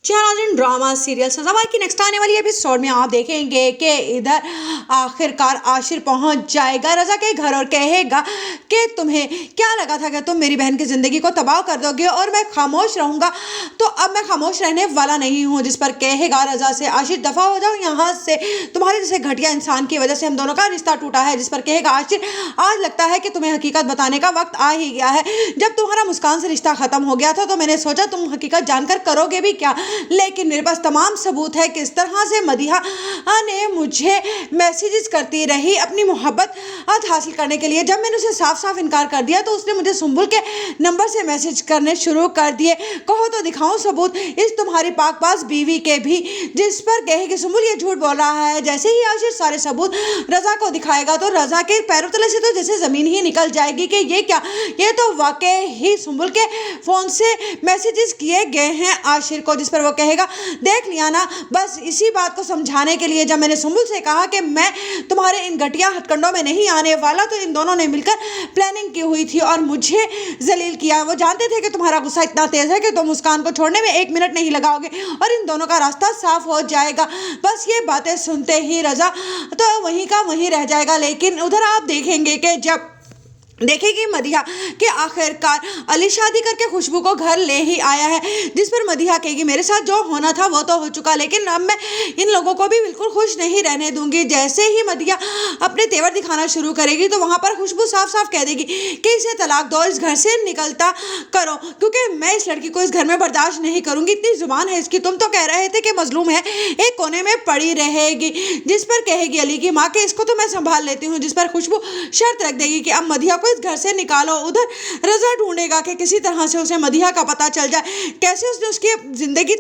नाज़रीन, drama serial सजावट की नेक्स्ट आने वाली एपिसोड में आप देखेंगे कि इधर आखिरकार आशिर पहुंच जाएगा रजा के घर और कहेगा कि तुम्हें क्या लगा था कि तुम मेरी बहन की ज़िंदगी को तबाह कर दोगे और मैं खामोश रहूंगा। तो अब मैं खामोश रहने वाला नहीं हूं। जिस पर कहेगा रजा से, आशिर दफ़ा हो जाओ यहाँ से, तुम्हारे जैसे घटिया इंसान की वजह से हम दोनों का रिश्ता टूटा है। जिस पर कहेगा आशिर, आज लगता है कि तुम्हें हकीकत बताने का वक्त आ ही गया है। जब तुम्हारा मुस्कान से रिश्ता ख़त्म हो गया था तो मैंने सोचा तुम हकीकत जानकर करोगे भी क्या, लेकिन मेरे पास तमाम सबूत है कि इस तरह से मदीहा ने मुझे मैसेजेस करती रही अपनी मोहब्बत हासिल करने के लिए। जब मैंने उसे साफ साफ इनकार कर दिया तो उसने मुझे सुंबुल के नंबर से मैसेज करने शुरू कर दिए। कहो तो दिखाऊं सबूत इस तुम्हारी पाकबाज बीवी के भी। जिस पर कहे कि सुंबुल ये झूठ बोल रहा है। जैसे ही आशिर सारे सबूत रजा को दिखाएगा तो रजा के पैरों तले से तो जैसे ज़मीन ही निकल जाएगी कि ये क्या, ये तो वाकई ही सुंबुल के फ़ोन से मैसेजेस किए गए हैं आशिर को। जिस पर वो कहेगा, देख लिया ना, बस इसी बात को समझाने के लिए जब मैंने सुंबुल से कहा कि मैं तुम्हारे इन घटिया हथकंडों में नहीं आने वाला तो इन दोनों ने मिलकर प्लानिंग की हुई थी और मुझे जलील किया। वो जानते थे कि तुम्हारा गुस्सा इतना तेज है कि तुम मुस्कान को छोड़ने में 1 मिनट नहीं लगाओगे और इन दोनों का रास्ता साफ हो जाएगा। बस ये बातें सुनते ही रजा तो वहीं का वहीं रह जाएगा। लेकिन उधर आप देखेंगे कि जब देखेगी मदीहा कि आखिरकार अली शादी करके खुशबू को घर ले ही आया है। जिस पर मदीहा कहेगी, मेरे साथ जो होना था वो तो हो चुका, लेकिन अब मैं इन लोगों को भी बिल्कुल खुश नहीं रहने दूंगी। जैसे ही मदीहा अपने तेवर दिखाना शुरू करेगी तो वहाँ पर खुशबू साफ साफ कह देगी कि इसे तलाक दो, इस घर से निकलता करो, क्योंकि मैं इस लड़की को इस घर में बर्दाश्त नहीं करूँगी। इतनी जुबान है इसकी, तुम तो कह रहे थे कि मजलूम है, एक कोने में पड़ी रहेगी। जिस पर कहेगी अली की माँ के इसको तो मैं संभाल लेती हूँ। जिस पर खुशबू शर्त रख देगी कि अब मदीहा इस घर से निकालो। उधर रजा ढूंढेगा कि किसी तरह से उसे मदीहा का पता चल जाए, कैसे उसने उसकी जिंदगी